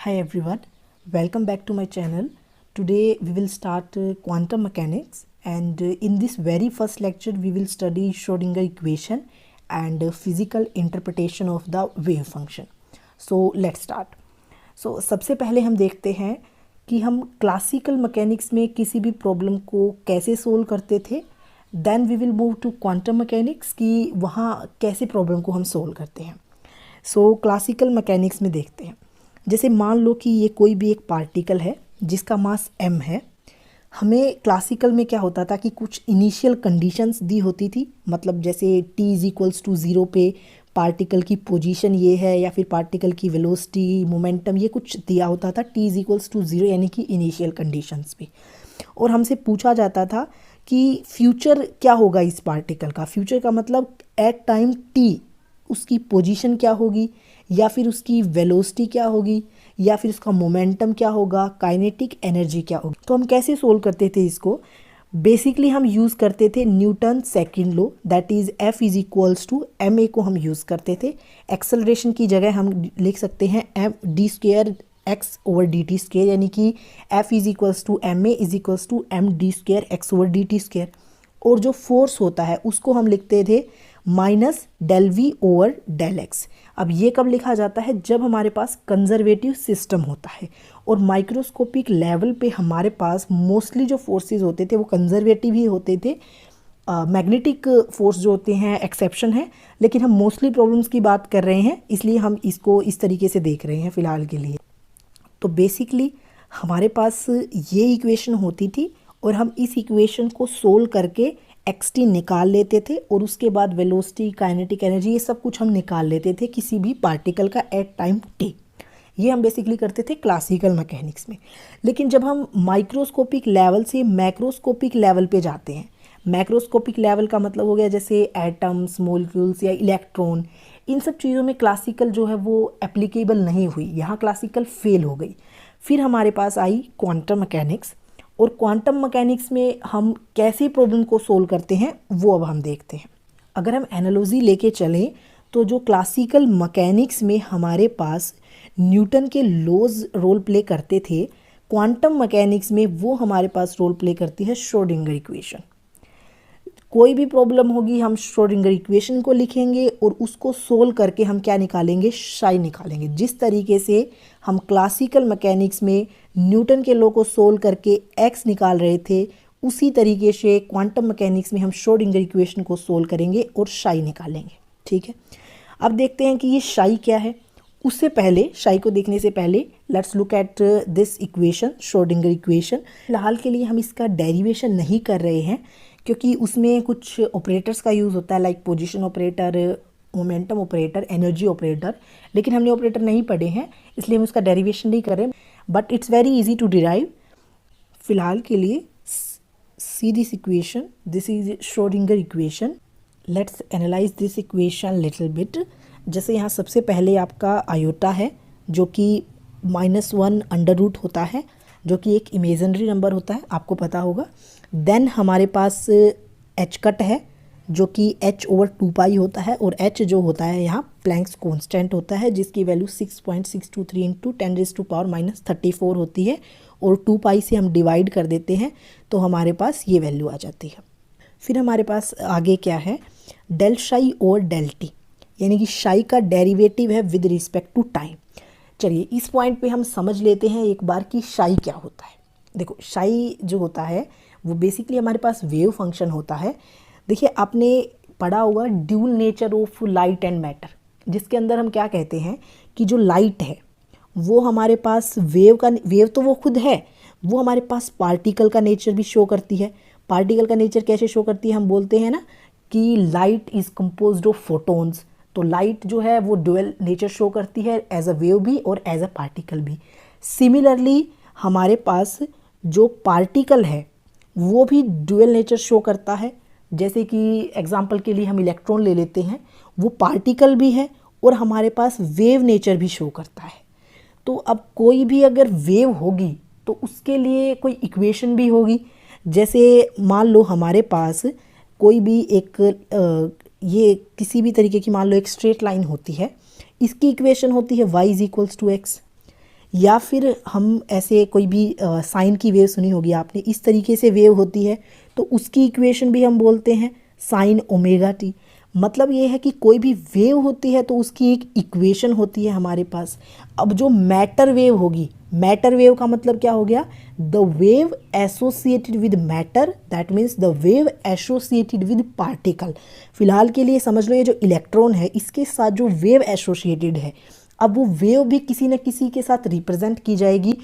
Hi everyone, welcome back to my channel. Today we will start quantum mechanics, and in this very first lecture we will study Schrödinger equation and physical interpretation of the wave function. So let's start. So सबसे पहले हम देखते हैं कि हम classical mechanics में किसी भी प्रॉब्लम को कैसे सोल्व करते थे. Then we will move to quantum mechanics कि वहाँ कैसे प्रॉब्लम को हम सोल्व करते हैं. सो क्लासिकल मैकेनिक्स में देखते हैं. जैसे मान लो कि ये कोई भी एक पार्टिकल है जिसका मास m है. हमें क्लासिकल में क्या होता था कि कुछ इनिशियल कंडीशंस दी होती थी, मतलब जैसे t इज़ इक्वल्स टू 0 पे पार्टिकल की पोजीशन ये है या फिर पार्टिकल की वेलोसिटी मोमेंटम ये कुछ दिया होता था. t इज़ इक्वल्स टू 0 यानी कि इनिशियल कंडीशंस पे. और हमसे पूछा जाता था कि फ्यूचर क्या होगा इस पार्टिकल का. फ्यूचर का मतलब एट टाइम t उसकी पोजीशन क्या होगी, या फिर उसकी वेलोसिटी क्या होगी, या फिर उसका मोमेंटम क्या होगा, काइनेटिक एनर्जी क्या होगी. तो हम कैसे सोल्व करते थे इसको. बेसिकली हम यूज़ करते थे Newton second law, that is F is equals to m a को हम यूज़ करते थे. एक्सेलरेशन की जगह हम लिख सकते हैं m d square x over d t square, यानी कि F is equals to m a is equals to m d square x over d t square. और जो फोर्स होता है उसको हम लिखते थे minus del V over del x. अब ये कब लिखा जाता है, जब हमारे पास कंजर्वेटिव सिस्टम होता है और माइक्रोस्कोपिक लेवल पे हमारे पास मोस्टली जो फोर्सेस होते थे वो कंजर्वेटिव ही होते थे. मैग्नेटिक फोर्स जो होते हैं एक्सेप्शन है, लेकिन हम मोस्टली प्रॉब्लम्स की बात कर रहे हैं, इसलिए हम इसको इस तरीके से देख रहे हैं फ़िलहाल के लिए. तो बेसिकली हमारे पास ये इक्वेशन होती थी और हम इस इक्वेशन को सोल्व करके xt निकाल लेते थे और उसके बाद वेलोसिटी, काइनेटिक एनर्जी ये सब कुछ हम निकाल लेते थे किसी भी पार्टिकल का एट टाइम t. ये हम बेसिकली करते थे क्लासिकल मैकेनिक्स में. लेकिन जब हम माइक्रोस्कोपिक लेवल से मैक्रोस्कोपिक लेवल पे जाते हैं, मैक्रोस्कोपिक लेवल का मतलब हो गया जैसे एटम्स, मॉलिक्यूल्स या इलेक्ट्रॉन, इन सब चीज़ों में क्लासिकल जो है वो एप्लीकेबल नहीं हुई, यहाँ क्लासिकल फेल हो गई. फिर हमारे पास आई क्वांटम मैकेनिक्स, और क्वांटम मैकेनिक्स में हम कैसे प्रॉब्लम को सोल्व करते हैं वो अब हम देखते हैं. अगर हम एनालॉजी लेके चलें तो जो क्लासिकल मैकेनिक्स में हमारे पास न्यूटन के लॉज रोल प्ले करते थे, क्वांटम मैकेनिक्स में वो हमारे पास रोल प्ले करती है श्रोडिंगर इक्वेशन. कोई भी प्रॉब्लम होगी हम श्रोडिंगर इक्वेशन को लिखेंगे और उसको सोल्व करके हम क्या निकालेंगे, साई निकालेंगे. जिस तरीके से हम क्लासिकल मैकेनिक्स में न्यूटन के लॉ को सोल्व करके एक्स निकाल रहे थे, उसी तरीके से क्वांटम मैकेनिक्स में हम श्रोडिंगर इक्वेशन को सोल्व करेंगे और साई निकालेंगे. ठीक है, अब देखते हैं कि ये साई क्या है. उससे पहले, साई को देखने से पहले let's look at this equation, Schrodinger equation. फिलहाल के लिए हम इसका डेरिवेशन नहीं कर रहे हैं क्योंकि उसमें कुछ ऑपरेटर्स का यूज़ होता है, like position operator, momentum operator, energy operator, लेकिन हमने ऑपरेटर नहीं पढ़े हैं इसलिए हम उसका डेरिवेशन नहीं कर रहे. But it's very easy to derive. फिलहाल के लिए see this equation, this is Schrodinger equation. Let's analyse this equation little bit. जैसे यहाँ सबसे पहले आपका आयोटा है जो कि -1 अंडर रूट होता है, जो कि एक इमेजिनरी नंबर होता है, आपको पता होगा. देन हमारे पास एच कट है जो कि h ओवर 2 पाई होता है, और h जो होता है यहाँ प्लैंक्स कांस्टेंट होता है जिसकी वैल्यू 6.623 इंटू 10⁻34 होती है, और 2 पाई से हम डिवाइड कर देते हैं तो हमारे पास ये वैल्यू आ जाती है. फिर हमारे पास आगे क्या है, डेल शाई ओवर डेल टी, यानी कि शाई का डेरिवेटिव है विद रिस्पेक्ट टू टाइम. चलिए इस पॉइंट पे हम समझ लेते हैं एक बार कि शाई क्या होता है. देखो शाई जो होता है वो बेसिकली हमारे पास वेव फंक्शन होता है. देखिए आपने पढ़ा होगा dual nature of light and matter, जिसके अंदर हम क्या कहते हैं कि जो लाइट है वो हमारे पास वेव तो वो खुद है, वो हमारे पास पार्टिकल का नेचर भी शो करती है. पार्टिकल का नेचर कैसे शो करती है, हम बोलते हैं ना कि light is composed of photons. तो लाइट जो है वो ड्यूअल नेचर शो करती है, एज अ वेव भी और एज अ पार्टिकल भी. सिमिलरली हमारे पास जो पार्टिकल है वो भी ड्यूअल नेचर शो करता है. जैसे कि एग्जांपल के लिए हम इलेक्ट्रॉन ले लेते हैं, वो पार्टिकल भी है और हमारे पास वेव नेचर भी शो करता है. तो अब कोई भी अगर वेव होगी तो उसके लिए कोई इक्वेशन भी होगी. जैसे मान लो हमारे पास कोई भी एक ये किसी भी तरीके की मान लो एक स्ट्रेट लाइन होती है, इसकी इक्वेशन होती है y is equals to x. या फिर हम ऐसे कोई भी साइन की वेव सुनी होगी आपने, इस तरीके से वेव होती है तो उसकी इक्वेशन भी हम बोलते हैं साइन ओमेगा टी। मतलब ये है कि कोई भी वेव होती है तो उसकी एक इक्वेशन होती है हमारे पास। अब जो मैटर वेव होगी, मैटर वेव का मतलब क्या हो गया, the wave associated with matter, that means the wave associated with particle. फिलहाल के लिए समझ लो ये जो इलेक्ट्रॉन है इसके साथ जो वेव एसोसिएटेड है, अब वो वेव भी किसी न किसी के साथ रिप्रेजेंट की जाएगी,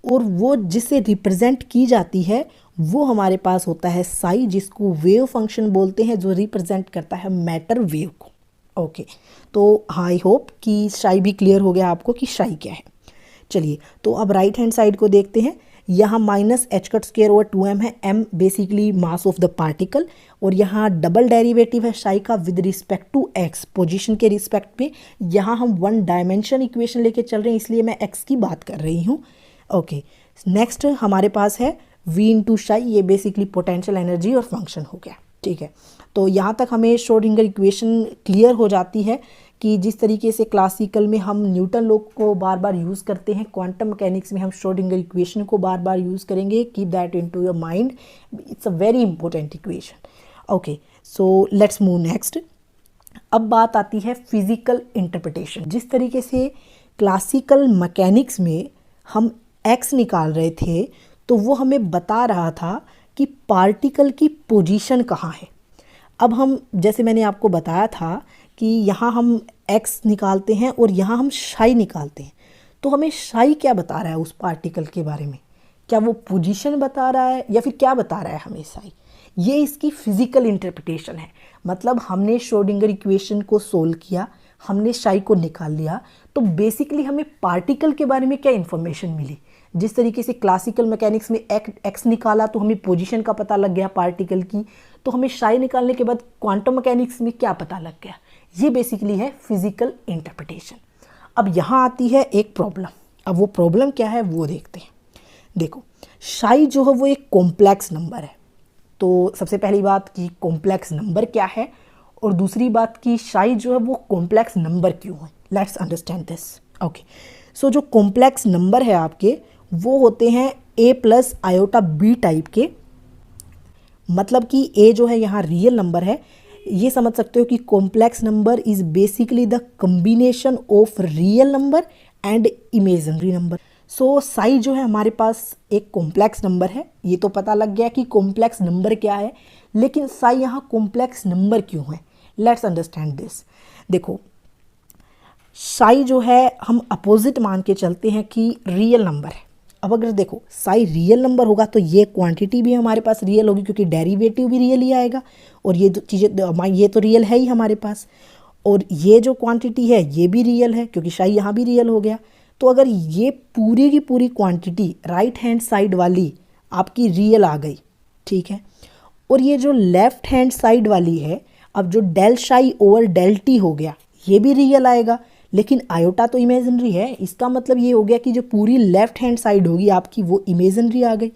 और वो जिससे रिप्रेजेंट की जाती है वो हमारे पास होता है साई, जिसको वेव फंक्शन बोलते हैं, जो रिप्रेजेंट करता है मैटर वेव को। ओके, तो आई होप कि साई भी क्लियर हो गया आपको कि साई क्या है। चलिए, तो अब राइट हैंड साइड को देखते हैं। यहाँ minus h cut square over 2m है, m basically mass of the particle, और यहाँ डबल डेरिवेटिव है साई का with respect to x, position के रिस्पेक्ट में। यहाँ हम वन डायमेंशन इक्वेशन लेके चल रहे हैं, इसलिए मैं x की बात कर रही हूँ। ओके, नेक्स्ट हमारे पास है v इंटू साई, ये बेसिकली पोटेंशियल एनर्जी और फंक्शन हो गया। ठीक है, तो यहाँ तक हमें श्रोडिंगर इक्वेशन क्लियर हो जाती है कि जिस तरीके से क्लासिकल में हम न्यूटन लॉ को बार बार यूज़ करते हैं, क्वांटम मैकेनिक्स में हम श्रोडिंगर इक्वेशन को बार बार यूज़ करेंगे। Keep that into your mind, it's a very important equation. Okay, so let's move next. अब बात आती है फिजिकल इंटरप्रिटेशन। जिस तरीके से क्लासिकल मैकेनिक्स में हम एक्स निकाल रहे थे तो वो हमें बता रहा था कि पार्टिकल की पोजीशन कहाँ है। अब हम, जैसे मैंने आपको बताया था कि यहाँ हम एक्स निकालते हैं और यहाँ हम साई निकालते हैं, तो हमें साई क्या बता रहा है उस पार्टिकल के बारे में? क्या वो पोजीशन बता रहा है या फिर क्या बता रहा है हमें साई? ये इसकी फिजिकल इंटरप्रिटेशन है। मतलब हमने श्रोडिंगर इक्वेशन को सोल्व किया, हमने साई को निकाल लिया, तो बेसिकली हमें पार्टिकल के बारे में क्या इन्फॉर्मेशन मिली। जिस तरीके से क्लासिकल मैकेनिक्स में एक्स निकाला तो हमें पोजीशन का पता लग गया पार्टिकल की, तो हमें साई निकालने के बाद क्वांटम मैकेनिक्स में क्या पता लग गया। ये बेसिकली है फिजिकल इंटरप्रिटेशन। अब यहाँ आती है एक प्रॉब्लम। अब वो प्रॉब्लम क्या है वो देखते हैं। देखो, साई जो है वो एक कॉम्प्लेक्स नंबर है। तो सबसे पहली बात कि कॉम्प्लेक्स नंबर क्या है, और दूसरी बात कि साई जो है वो कॉम्प्लेक्स नंबर क्यों है। Let's understand this. Okay, so जो कॉम्प्लेक्स नंबर है आपके, वो होते हैं a plus iota b type के। मतलब कि a जो है यहाँ रियल नंबर है। ये समझ सकते हो कि complex number is basically the combination of real number and imaginary number. So psi जो है हमारे पास एक कॉम्प्लेक्स नंबर है। ये तो पता लग गया कि कॉम्प्लेक्स नंबर क्या है, लेकिन साई यहाँ कॉम्प्लेक्स नंबर क्यों है? Let's understand this. देखो, साई जो है हम अपोजिट मान के चलते हैं कि रियल नंबर है। अब अगर देखो साई रियल नंबर होगा तो ये क्वांटिटी भी हमारे पास रियल होगी, क्योंकि डेरिवेटिव भी रियल ही आएगा, और ये चीज़ें ये तो रियल है ही हमारे पास, और ये जो क्वांटिटी है ये भी रियल है क्योंकि साई यहाँ भी रियल हो गया। तो अगर ये पूरी की पूरी क्वांटिटी राइट हैंड साइड वाली आपकी रियल आ गई, ठीक है, और ये जो लेफ्ट हैंड साइड वाली है, अब जो del psi over del t हो गया, ये भी रियल आएगा, लेकिन आयोटा तो इमेजिनरी है। इसका मतलब ये हो गया कि जो पूरी लेफ्ट हैंड साइड होगी आपकी वो इमेजिनरी आ गई।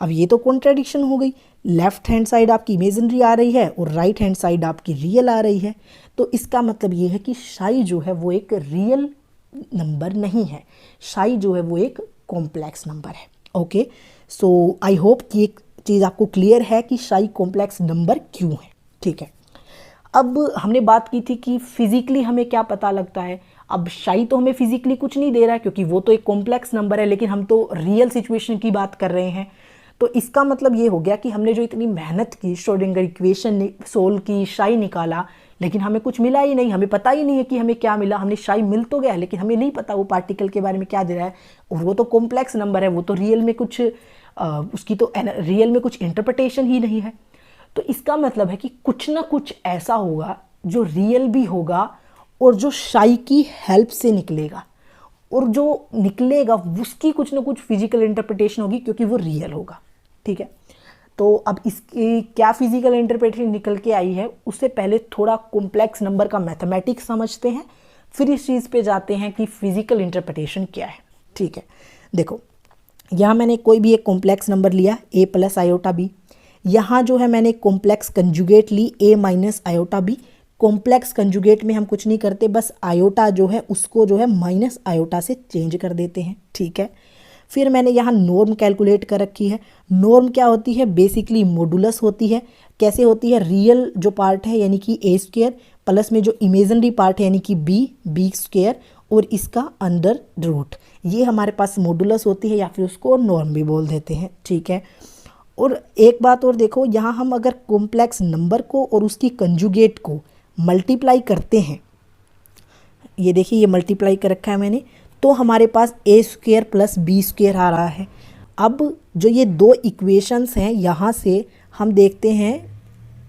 अब ये तो कॉन्ट्रडिक्शन हो गई, लेफ्ट हैंड साइड आपकी इमेजिनरी आ रही है और राइट हैंड साइड आपकी रियल आ रही है। तो इसका मतलब ये है कि साई जो है वो एक रियल नंबर नहीं है, साई जो है वो एक कॉम्प्लेक्स नंबर है। ओके, सो आई होप कि एक चीज़ आपको क्लियर है कि साई कॉम्प्लेक्स नंबर क्यों है। ठीक है, अब हमने बात की थी कि फिजिकली हमें क्या पता लगता है। अब साई तो हमें फिजिकली कुछ नहीं दे रहा है क्योंकि वो तो एक कॉम्प्लेक्स नंबर है, लेकिन हम तो रियल सिचुएशन की बात कर रहे हैं। तो इसका मतलब ये हो गया कि हमने जो इतनी मेहनत की, श्रोडिंगर इक्वेशन सोल्व की, साई निकाला, लेकिन हमें कुछ मिला ही नहीं। हमें पता ही नहीं है कि हमें क्या मिला। हमने साई मिल तो गया, लेकिन हमें नहीं पता वो पार्टिकल के बारे में क्या दे रहा है, और वो तो कॉम्प्लेक्स नंबर है, वो तो रियल में कुछ उसकी तो रियल में कुछ इंटरप्रिटेशन ही नहीं है। तो इसका मतलब है कि कुछ ना कुछ ऐसा होगा जो रियल भी होगा और जो साई की हेल्प से निकलेगा, और जो निकलेगा उसकी कुछ ना कुछ फिजिकल इंटरप्रिटेशन होगी क्योंकि वो रियल होगा। ठीक है, तो अब इसकी क्या फिजिकल इंटरप्रिटेशन निकल के आई है, उससे पहले थोड़ा कॉम्प्लेक्स नंबर का मैथमेटिक्स समझते हैं, फिर इस चीज़ पे जाते हैं कि फिजिकल इंटरप्रिटेशन क्या है। ठीक है, देखो यहाँ मैंने कोई भी एक कॉम्प्लेक्स नंबर लिया a प्लस आयोटा बी, यहाँ जो है मैंने कॉम्प्लेक्स कंजुगेट ली a minus iota b, complex conjugate में हम कुछ नहीं करते, बस आयोटा जो है उसको जो है माइनस आयोटा से चेंज कर देते हैं, ठीक है। फिर मैंने यहाँ नॉर्म कैलकुलेट कर रखी है। नॉर्म क्या होती है, बेसिकली मॉडुलस होती है। कैसे होती है, रियल जो पार्ट है यानी कि ए स्क्वायर प्लस में जो इमेजिनरी पार्ट है यानी कि बी स्क्वायर और इसका अंडर रूट, ये हमारे पास मॉडुलस होती है या फिर उसको नॉर्म भी बोल देते हैं, ठीक है। और एक बात और देखो, यहाँ हम अगर कॉम्प्लेक्स नंबर को और उसकी कंजुगेट को मल्टीप्लाई करते हैं, ये देखिए ये मल्टीप्लाई कर रखा है मैंने, तो हमारे पास ए स्क्वायर प्लस बी स्क्वायर आ रहा है। अब जो ये दो इक्वेशंस हैं यहाँ से हम देखते हैं,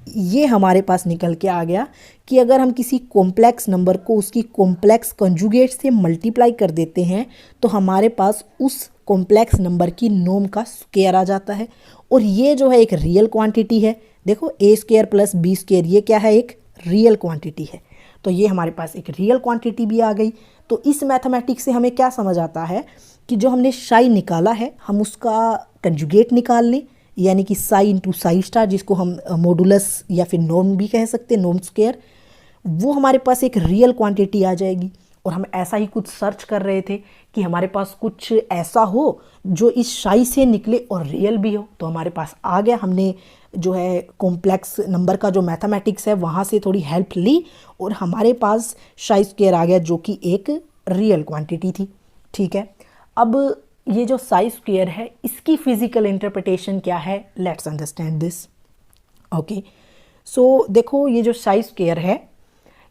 ये हमारे पास निकल के आ गया कि अगर हम किसी कॉम्प्लेक्स नंबर को उसकी कॉम्प्लेक्स कंजुगेट से मल्टीप्लाई कर देते हैं तो हमारे पास उस कॉम्प्लेक्स नंबर की नॉर्म का स्क्वायर आ जाता है। और ये जो है एक रियल क्वांटिटी है। देखो ए स्क्वायर प्लस बी स्क्वायर ये क्या है, एक रियल क्वांटिटी है। तो ये हमारे पास एक रियल क्वांटिटी भी आ गई। तो इस मैथमेटिक्स से हमें क्या समझ आता है कि जो हमने साई निकाला है हम उसका कंजुगेट निकाल लें, यानी कि साई इंटू साई स्टार, जिसको हम मॉडुलस या फिर नॉर्म भी कह सकते हैं, नॉर्म स्क्वायर, वो हमारे पास एक रियल क्वांटिटी आ जाएगी। और हम ऐसा ही कुछ सर्च कर रहे थे कि हमारे पास कुछ ऐसा हो जो इस साई से निकले और रियल भी हो, तो हमारे पास आ गया। हमने जो है कॉम्प्लेक्स नंबर का जो मैथमेटिक्स है वहाँ से थोड़ी हेल्प ली और हमारे पास साई स्क्वायर आ गया जो कि एक रियल क्वांटिटी थी, ठीक है। अब ये जो साई स्क्वायर है इसकी फिजिकल इंटरप्रिटेशन क्या है, लेट्स अंडरस्टैंड दिस। ओके, सो देखो ये जो साई स्क्वायर है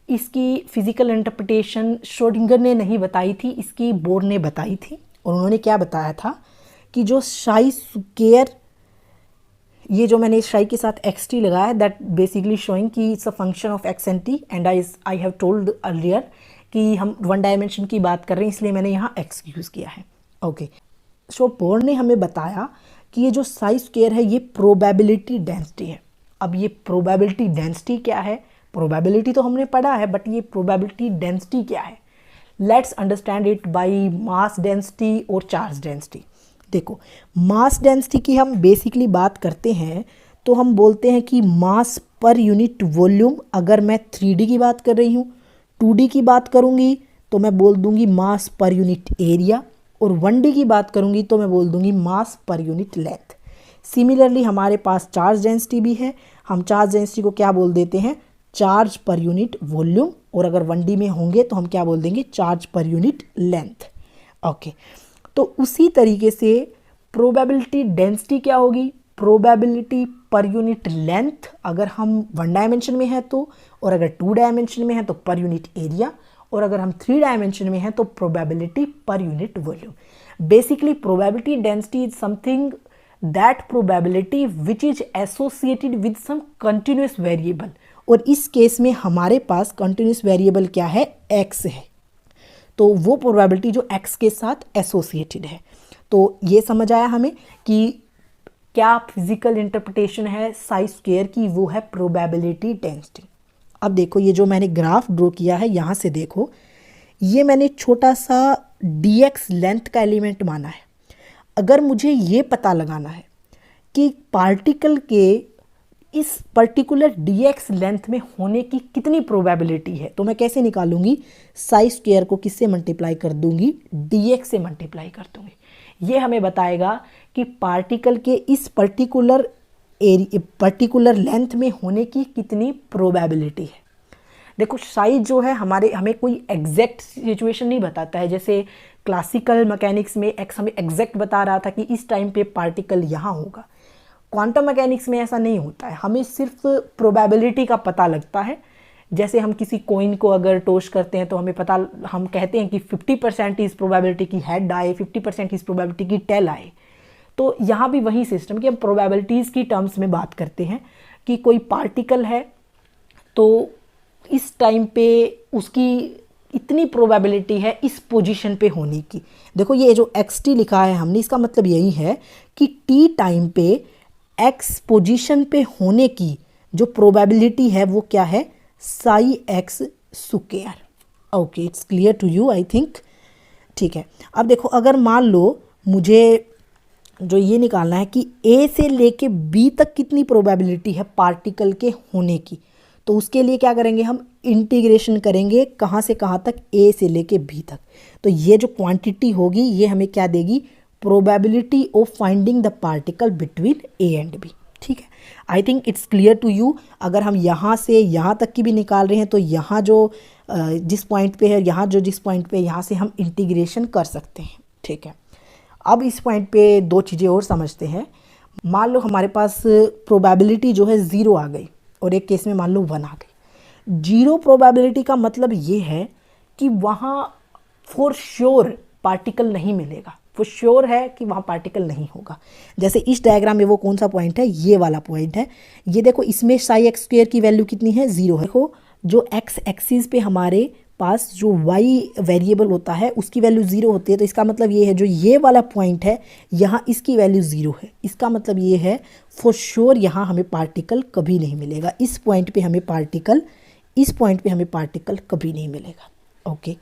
इसकी फिजिकल इंटरप्रिटेशन श्रोडिंगर ने नहीं बताई थी, इसकी बोर ने बताई थी। और उन्होंने क्या बताया था कि जो साई स्क्वायर, ये जो मैंने साई के साथ एक्स टी लगाया है, दैट बेसिकली शोइंग कि it's a function of x and T, and I have told earlier कि हम वन डायमेंशन की बात कर रहे हैं इसलिए मैंने यहाँ एक्स यूज़ किया है। ओके, सो बोर ने हमें बताया कि ये जो साई स्क्वायर है ये प्रोबेबिलिटी डेंसिटी है। अब ये प्रोबेबिलिटी डेंसिटी क्या है, प्रोबेबिलिटी तो हमने पढ़ा है बट ये प्रोबेबिलिटी डेंसिटी क्या है, let's understand it by mass density और चार्ज डेंसिटी। देखो मास डेंसिटी की हम बेसिकली बात करते हैं तो हम बोलते हैं कि मास पर यूनिट वॉल्यूम, अगर मैं 3D की बात कर रही हूँ, 2D की बात करूँगी तो मैं बोल दूँगी मास पर यूनिट एरिया, और 1D की बात करूँगी तो मैं बोल दूँगी मास पर यूनिट लेंथ। सिमिलरली हमारे पास चार्ज डेंसिटी भी है, हम चार्ज डेंसिटी को क्या बोल देते हैं, चार्ज पर यूनिट वॉल्यूम, और अगर 1D में होंगे तो हम क्या बोल देंगे, charge per unit length. Okay, तो उसी तरीके से प्रोबेबिलिटी डेंसिटी क्या होगी, प्रोबेबिलिटी पर यूनिट लेंथ अगर हम 1 डायमेंशन में है तो, और अगर 2 डायमेंशन में है तो पर यूनिट एरिया, और अगर हम 3 डायमेंशन में है तो प्रोबेबिलिटी पर unit volume. Basically probability density is something that probability which is associated with some continuous variable, और इस केस में हमारे पास कंटिन्यूस वेरिएबल क्या है, एक्स है, तो वो प्रोबेबिलिटी जो एक्स के साथ एसोसिएटेड है। तो ये समझ आया हमें कि क्या फिजिकल इंटरप्रिटेशन है साई स्क्वायर की, वो है प्रोबेबिलिटी डेंसिटी। अब देखो ये जो मैंने ग्राफ ड्रॉ किया है यहाँ से देखो, ये मैंने छोटा सा dx लेंथ का एलिमेंट माना है। अगर मुझे ये पता लगाना है कि पार्टिकल के इस पर्टिकुलर dx लेंथ में होने की कितनी प्रोबेबिलिटी है, तो मैं कैसे निकालूंगी, साई स्क्वायर को किससे मल्टीप्लाई कर दूंगी, dx से मल्टीप्लाई कर दूंगी। ये हमें बताएगा कि पार्टिकल के इस पर्टिकुलर लेंथ में होने की कितनी प्रोबेबिलिटी है। देखो साइज जो है हमें कोई एग्जैक्ट सिचुएशन नहीं बताता है, जैसे क्लासिकल मैकेनिक्स में एक्स हमें एग्जैक्ट बता रहा था कि इस टाइम पे पार्टिकल यहाँ होगा। क्वांटम मैकेनिक्स में ऐसा नहीं होता है, हमें सिर्फ प्रोबेबिलिटी का पता लगता है। जैसे हम किसी कॉइन को अगर टॉस करते हैं तो हम कहते हैं कि 50% इस प्रोबेबिलिटी की हेड आए, 50% इस प्रोबेबिलिटी की टेल आए। तो यहाँ भी वही सिस्टम कि हम प्रोबेबिलिटीज़ की टर्म्स में बात करते हैं कि कोई पार्टिकल है तो इस टाइम पे उसकी इतनी प्रोबेबिलिटी है इस पोजीशन पे होने की। देखो ये जो xt लिखा है हमने, इसका मतलब यही है कि t टाइम पे x पोजीशन पे होने की जो प्रोबेबिलिटी है वो क्या है, psi x square. Okay, it's clear to you I think, ठीक है। अब देखो अगर मान लो मुझे जो ये निकालना है कि a से लेके b तक कितनी प्रोबेबिलिटी है पार्टिकल के होने की, तो उसके लिए क्या करेंगे, हम इंटीग्रेशन करेंगे कहाँ से कहाँ तक, ए से लेके बी तक। तो ये जो क्वांटिटी होगी ये हमें क्या देगी, probability of finding the particle between a and b. ठीक है, I think it's clear to you. अगर हम यहाँ से यहाँ तक की भी निकाल रहे हैं तो यहाँ जो जिस पॉइंट पे है, यहाँ जो जिस पॉइंट पे, यहाँ से हम इंटीग्रेशन कर सकते हैं। ठीक है, अब इस पॉइंट पे दो चीज़ें और समझते हैं। मान लो हमारे पास प्रोबेबिलिटी जो है 0 आ गई और एक केस में मान लो 1 आ गई। 0 प्रोबेबिलिटी का मतलब ये है कि वहाँ फॉर श्योर पार्टिकल नहीं मिलेगा, वो श्योर है कि वहाँ पार्टिकल नहीं होगा। जैसे इस डायग्राम में वो कौन सा पॉइंट है, ये वाला पॉइंट है। ये देखो इसमें साई एक्स स्क्वायर की वैल्यू कितनी है, 0 है। देखो जो एक्स एक्सिस पे हमारे पास जो वाई वेरिएबल होता है उसकी वैल्यू 0 होती है, तो इसका मतलब ये है जो ये वाला पॉइंट है यहाँ इसकी वैल्यू 0 है। इसका मतलब ये है फॉर श्योर यहाँ हमें पार्टिकल कभी नहीं मिलेगा। इस पॉइंट पे हमें पार्टिकल, इस पॉइंट पे हमें पार्टिकल कभी नहीं मिलेगा। ओके,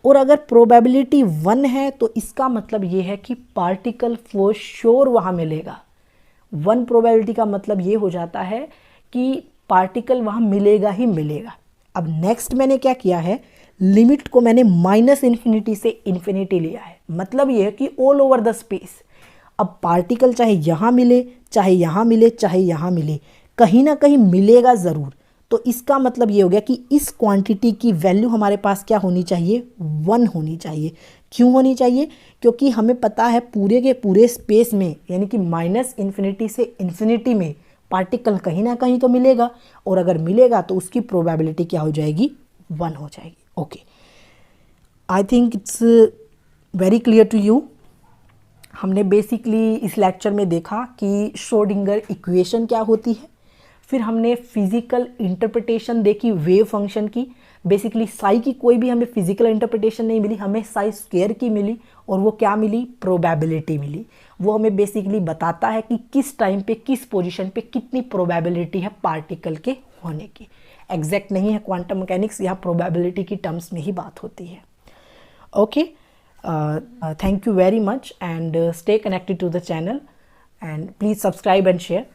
और अगर प्रोबेबिलिटी 1 है तो इसका मतलब ये है कि पार्टिकल फॉर श्योर वहाँ मिलेगा। 1 प्रोबेबिलिटी का मतलब ये हो जाता है कि पार्टिकल वहाँ मिलेगा ही मिलेगा। अब नेक्स्ट मैंने क्या किया है, लिमिट को मैंने -इन्फिनिटी से इन्फिनिटी लिया है। मतलब ये है कि ऑल ओवर द स्पेस अब पार्टिकल चाहे यहाँ मिले, चाहे यहाँ मिले, चाहे यहाँ मिले, कहीं ना कहीं मिलेगा ज़रूर। तो इसका मतलब ये हो गया कि इस क्वांटिटी की वैल्यू हमारे पास क्या होनी चाहिए, 1 होनी चाहिए। क्यों होनी चाहिए, क्योंकि हमें पता है पूरे के पूरे स्पेस में यानी कि -इन्फिनिटी से इन्फिनिटी में पार्टिकल कहीं ना कहीं तो मिलेगा, और अगर मिलेगा तो उसकी प्रोबेबिलिटी क्या हो जाएगी, 1 हो जाएगी। Okay, I think it's very clear to you. हमने बेसिकली इस लेक्चर में देखा कि श्रोडिंगर इक्वेशन क्या होती है, फिर हमने फिजिकल इंटरप्रिटेशन देखी वेव फंक्शन की। बेसिकली साई की कोई भी हमें फिजिकल इंटरप्रिटेशन नहीं मिली, हमें साई स्क्वायर की मिली, और वो क्या मिली, प्रोबेबिलिटी मिली। वो हमें बेसिकली बताता है कि किस टाइम पे किस पोजीशन पे कितनी प्रोबेबिलिटी है पार्टिकल के होने की। एग्जैक्ट नहीं है क्वांटम मैकेनिक्स, यहाँ प्रोबेबिलिटी की टर्म्स में ही बात होती है। Okay, thank you very much and stay connected to the channel and please subscribe and share.